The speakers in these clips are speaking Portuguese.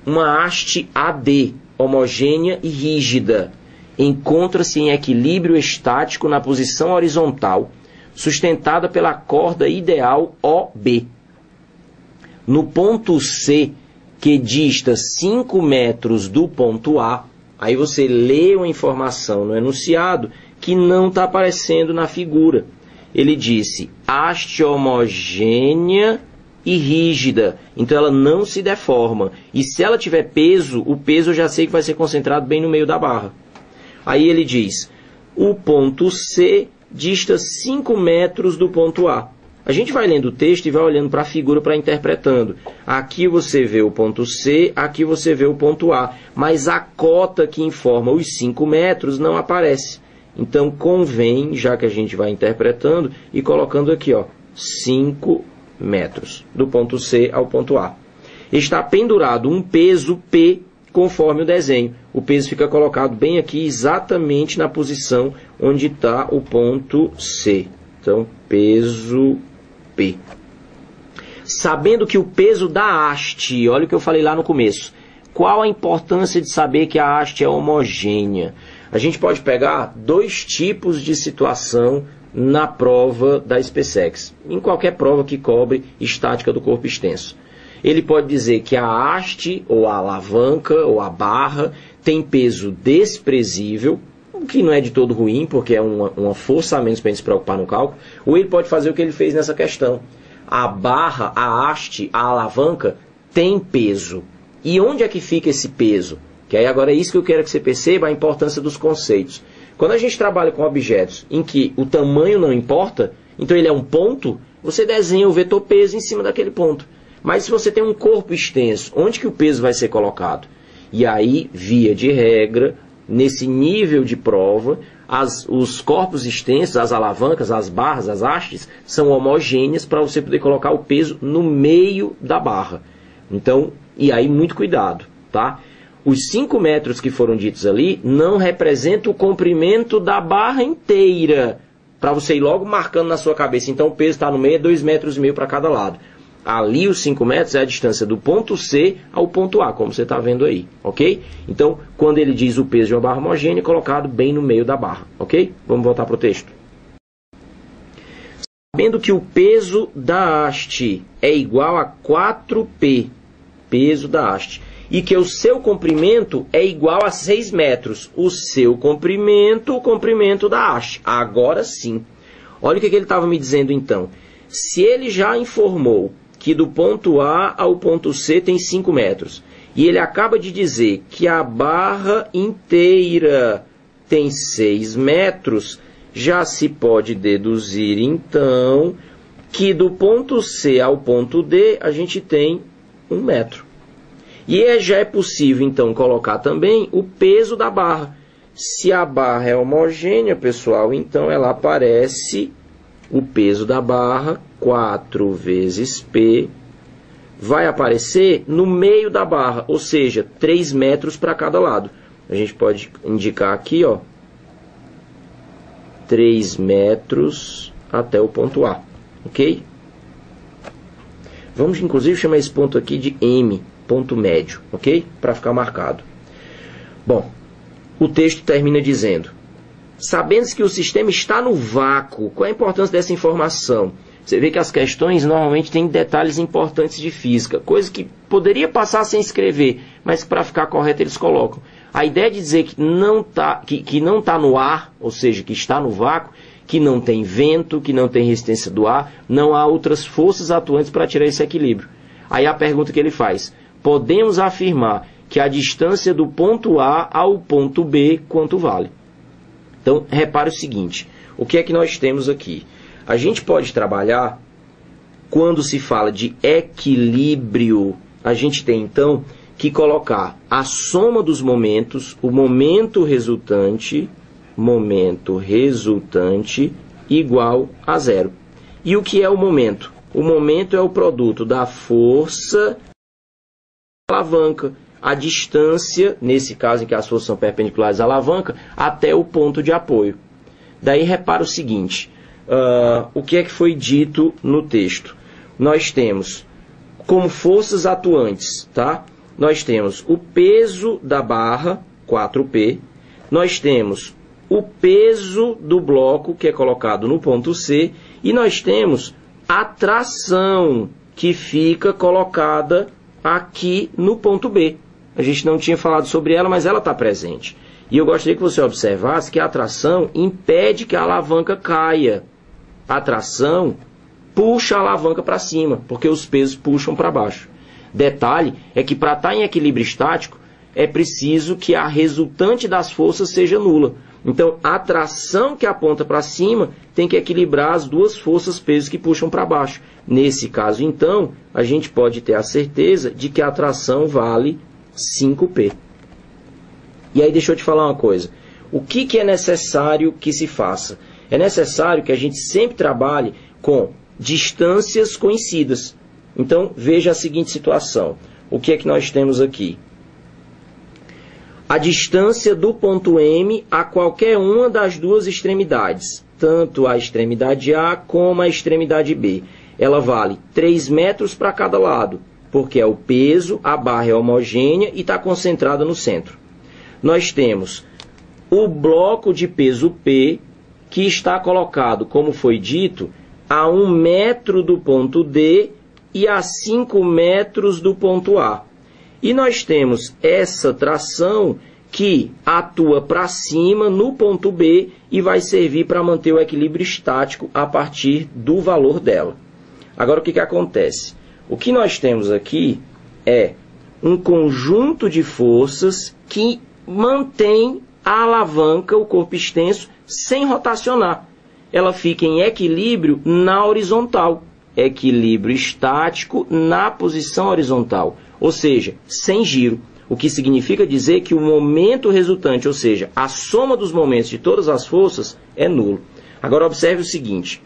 uma haste AD, homogênea e rígida, encontra-se em equilíbrio estático na posição horizontal, sustentada pela corda ideal OB. No ponto C, que dista 5 metros do ponto A, aí você lê uma informação no enunciado que não está aparecendo na figura. Ele disse haste homogênea e rígida, então ela não se deforma. E se ela tiver peso, o peso eu já sei que vai ser concentrado bem no meio da barra. Aí ele diz, o ponto C dista 5 metros do ponto A. A gente vai lendo o texto e vai olhando para a figura para interpretando. Aqui você vê o ponto C, aqui você vê o ponto A. Mas a cota que informa os 5 metros não aparece. Então convém, já que a gente vai interpretando, e colocando aqui, ó, 5 metros, do ponto C ao ponto A. Está pendurado um peso P, conforme o desenho. O peso fica colocado bem aqui, exatamente na posição onde está o ponto C. Então, peso P. Sabendo que o peso da haste, olha o que eu falei lá no começo, qual a importância de saber que a haste é homogênea? A gente pode pegar dois tipos de situação na prova da SpaceX, em qualquer prova que cobre estática do corpo extenso. Ele pode dizer que a haste, ou a alavanca, ou a barra, tem peso desprezível, o que não é de todo ruim, porque é uma força a menos para a gente se preocupar no cálculo, ou ele pode fazer o que ele fez nessa questão. A barra, a haste, a alavanca tem peso. E onde é que fica esse peso? Que aí agora é isso que eu quero que você perceba, a importância dos conceitos. Quando a gente trabalha com objetos em que o tamanho não importa, então ele é um ponto, você desenha o vetor peso em cima daquele ponto. Mas se você tem um corpo extenso, onde que o peso vai ser colocado? E aí, via de regra, nesse nível de prova, os corpos extensos, as alavancas, as barras, as hastes, são homogêneas para você poder colocar o peso no meio da barra. Então, e aí muito cuidado, tá? Os 5 metros que foram ditos ali não representam o comprimento da barra inteira, para você ir logo marcando na sua cabeça. Então o peso está no meio, é 2,5 metros para cada lado. Ali os 5 metros é a distância do ponto C ao ponto A, como você está vendo aí, ok? Então, quando ele diz o peso de uma barra homogênea, colocado bem no meio da barra, ok? Vamos voltar para o texto. Sabendo que o peso da haste é igual a 4P, peso da haste, e que o seu comprimento é igual a 6 metros, o seu comprimento, o comprimento da haste. Agora sim. Olha o que ele estava me dizendo então. Se ele já informou que do ponto A ao ponto C tem 5 metros, e ele acaba de dizer que a barra inteira tem 6 metros, já se pode deduzir então que do ponto C ao ponto D a gente tem 1 metro. E já é possível, então, colocar também o peso da barra. Se a barra é homogênea, pessoal, então ela aparece o peso da barra, 4 vezes P, vai aparecer no meio da barra, ou seja, 3 metros para cada lado. A gente pode indicar aqui, ó, 3 metros até o ponto A, ok? Vamos, inclusive, chamar esse ponto aqui de M, ponto médio, ok? Para ficar marcado. Bom, o texto termina dizendo, sabendo que o sistema está no vácuo, qual é a importância dessa informação? Você vê que as questões normalmente têm detalhes importantes de física, coisa que poderia passar sem escrever, mas para ficar correto eles colocam. A ideia de dizer que não está no ar, ou seja, que está no vácuo, que não tem vento, que não tem resistência do ar, não há outras forças atuantes para tirar esse equilíbrio. Aí a pergunta que ele faz, podemos afirmar que a distância do ponto A ao ponto B quanto vale? Então, repare o seguinte, o que é que nós temos aqui? A gente pode trabalhar, quando se fala de equilíbrio, a gente tem então que colocar a soma dos momentos, o momento resultante igual a zero. E o que é o momento? O momento é o produto da força da alavanca, a distância, nesse caso em que as forças são perpendiculares à alavanca, até o ponto de apoio. Daí repara o seguinte, o que é que foi dito no texto? Nós temos como forças atuantes, tá? nós temos o peso da barra, 4P, nós temos o peso do bloco, que é colocado no ponto C, e nós temos a tração, que fica colocada aqui no ponto B. A gente não tinha falado sobre ela, mas ela está presente. E eu gostaria que você observasse que a tração impede que a alavanca caia. A tração puxa a alavanca para cima, porque os pesos puxam para baixo. Detalhe é que para estar em equilíbrio estático, é preciso que a resultante das forças seja nula. Então, a tração que aponta para cima tem que equilibrar as duas forças pesos que puxam para baixo. Nesse caso, então, a gente pode ter a certeza de que a tração vale 5P. E aí, deixa eu te falar uma coisa. O que é necessário que se faça? É necessário que a gente sempre trabalhe com distâncias conhecidas. Então, veja a seguinte situação. O que é que nós temos aqui? A distância do ponto M a qualquer uma das duas extremidades, tanto a extremidade A como a extremidade B. Ela vale 3 metros para cada lado, porque é o peso, a barra é homogênea e está concentrada no centro. Nós temos o bloco de peso P, que está colocado, como foi dito, a 1 metro do ponto D e a 5 metros do ponto A. E nós temos essa tração que atua para cima no ponto B e vai servir para manter o equilíbrio estático a partir do valor dela. Agora, o que acontece? O que nós temos aqui é um conjunto de forças que mantém a alavanca, o corpo extenso, sem rotacionar. Ela fica em equilíbrio na horizontal. Equilíbrio estático na posição horizontal, ou seja, sem giro, o que significa dizer que o momento resultante, ou seja, a soma dos momentos de todas as forças, é nulo. Agora observe o seguinte.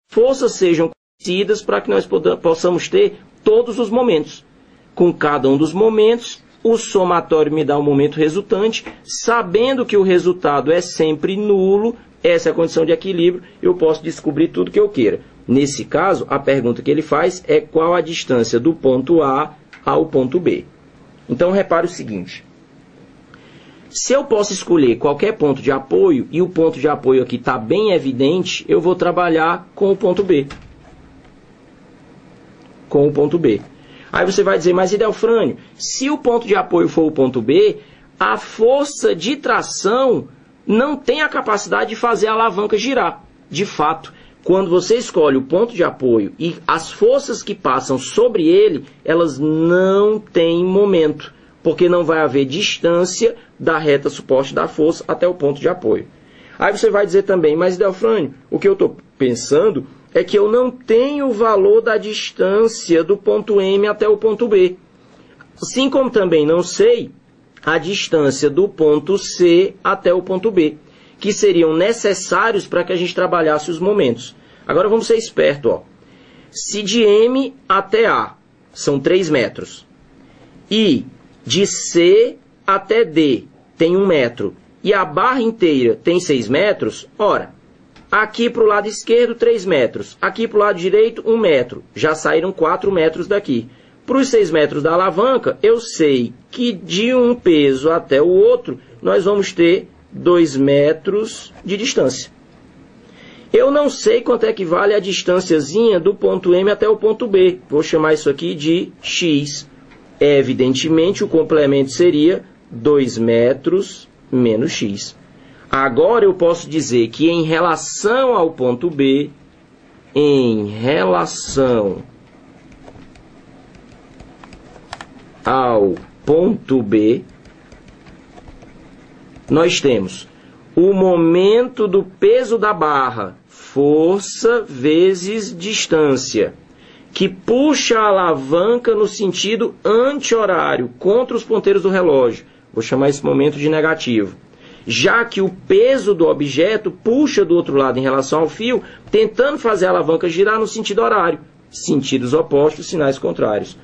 Forças sejam conhecidas para que nós possamos ter todos os momentos. Com cada um dos momentos, o somatório me dá o momento resultante. Sabendo que o resultado é sempre nulo, essa é a condição de equilíbrio, eu posso descobrir tudo que eu queira. Nesse caso, a pergunta que ele faz é qual a distância do ponto A ao ponto B. Então, repare o seguinte. Se eu posso escolher qualquer ponto de apoio, e o ponto de apoio aqui está bem evidente, eu vou trabalhar com o ponto B. Com o ponto B. Aí você vai dizer, mas Idelfrânio, se o ponto de apoio for o ponto B, a força de tração não tem a capacidade de fazer a alavanca girar. De fato, quando você escolhe o ponto de apoio e as forças que passam sobre ele, elas não têm momento, porque não vai haver distância da reta suporte da força até o ponto de apoio. Aí você vai dizer também, mas Idelfrânio, o que eu estou pensando é que eu não tenho o valor da distância do ponto M até o ponto B. Assim como também não sei a distância do ponto C até o ponto B, que seriam necessários para que a gente trabalhasse os momentos. Agora vamos ser espertos, ó. Se de M até A são 3 metros, e de C até D tem 1 metro, e a barra inteira tem 6 metros, ora, aqui para o lado esquerdo, 3 metros. Aqui para o lado direito, 1 metro. Já saíram 4 metros daqui. Para os 6 metros da alavanca, eu sei que de um peso até o outro, nós vamos ter 2 metros de distância. Eu não sei quanto é que vale a distânciazinha do ponto M até o ponto B. Vou chamar isso aqui de X. Evidentemente, o complemento seria 2 metros menos X. Agora eu posso dizer que em relação ao ponto B, em relação ao ponto B, nós temos o momento do peso da barra, força vezes distância, que puxa a alavanca no sentido anti-horário, contra os ponteiros do relógio. Vou chamar esse momento de negativo. Já que o peso do objeto puxa do outro lado em relação ao fio, tentando fazer a alavanca girar no sentido horário. Sentidos opostos, sinais contrários.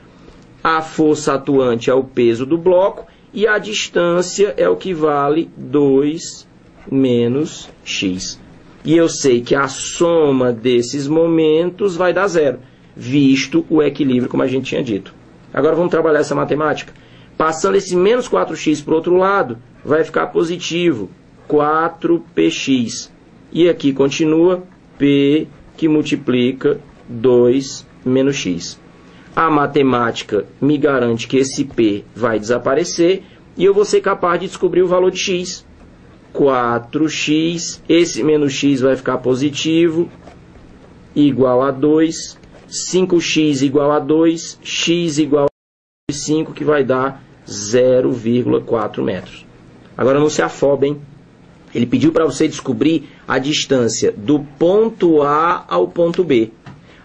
A força atuante é o peso do bloco e a distância é o que vale 2 menos x. E eu sei que a soma desses momentos vai dar zero, visto o equilíbrio, como a gente tinha dito. Agora vamos trabalhar essa matemática. Passando esse menos 4x para o outro lado, vai ficar positivo, 4px. E aqui continua p que multiplica 2 menos x. A matemática me garante que esse p vai desaparecer e eu vou ser capaz de descobrir o valor de x. 4x, esse menos x vai ficar positivo, igual a 2. 5x igual a 2, x igual a 5, que vai dar 0,4 metros. Agora não se afobem. Ele pediu para você descobrir a distância do ponto A ao ponto B.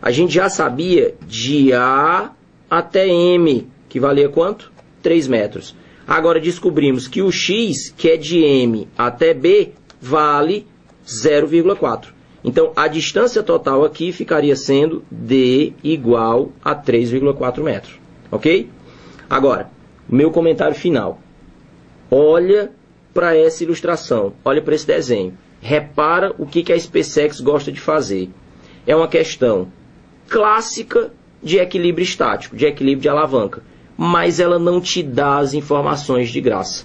A gente já sabia de A até M, que valia quanto? 3 metros. Agora descobrimos que o x, que é de M até B, vale 0,4. Então, a distância total aqui ficaria sendo D igual a 3,4 metros. Ok? Agora, meu comentário final. Olha para essa ilustração, olha para esse desenho. Repara o que a SpaceX gosta de fazer. É uma questão clássica de equilíbrio estático, de equilíbrio de alavanca. Mas ela não te dá as informações de graça.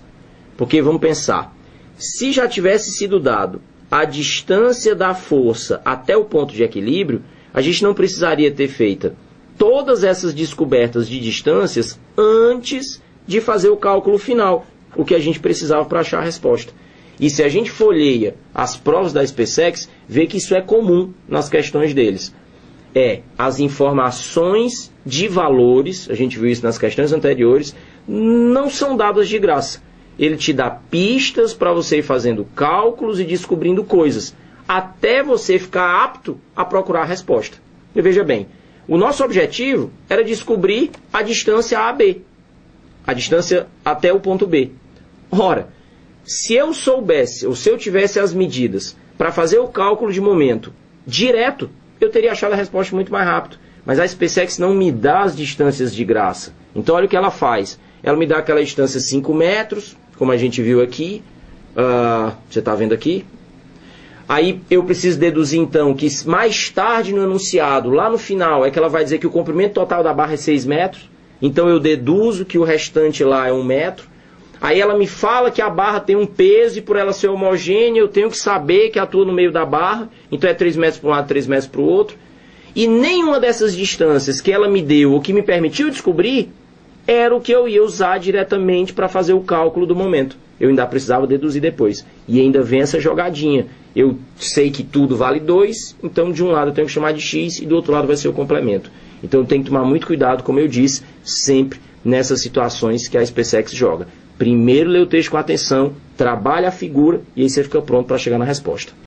Porque vamos pensar, se já tivesse sido dado a distância da força até o ponto de equilíbrio, a gente não precisaria ter feito todas essas descobertas de distâncias antes de fazer o cálculo final, o que a gente precisava para achar a resposta. E se a gente folheia as provas da SpaceX, vê que isso é comum nas questões deles. As informações de valores, a gente viu isso nas questões anteriores, não são dadas de graça. Ele te dá pistas para você ir fazendo cálculos e descobrindo coisas, até você ficar apto a procurar a resposta. E veja bem, o nosso objetivo era descobrir a distância AB, a distância até o ponto B. Ora, se eu soubesse, ou se eu tivesse as medidas para fazer o cálculo de momento direto, eu teria achado a resposta muito mais rápido. Mas a SpaceX não me dá as distâncias de graça. Então olha o que ela faz. Ela me dá aquela distância 5 metros, como a gente viu aqui. Você está vendo aqui? Aí eu preciso deduzir então que mais tarde no enunciado, lá no final, é que ela vai dizer que o comprimento total da barra é 6 metros. Então eu deduzo que o restante lá é 1 metro. Aí ela me fala que a barra tem um peso e por ela ser homogênea eu tenho que saber que atua no meio da barra. Então é 3 metros para um lado, 3 metros para o outro. E nenhuma dessas distâncias que ela me deu ou que me permitiu descobrir era o que eu ia usar diretamente para fazer o cálculo do momento. Eu ainda precisava deduzir depois. E ainda vem essa jogadinha. Eu sei que tudo vale 2, então de um lado eu tenho que chamar de x e do outro lado vai ser o complemento. Então eu tenho que tomar muito cuidado, como eu disse, sempre nessas situações que a SpaceX joga. Primeiro lê o texto com atenção, trabalha a figura e aí você fica pronto para chegar na resposta.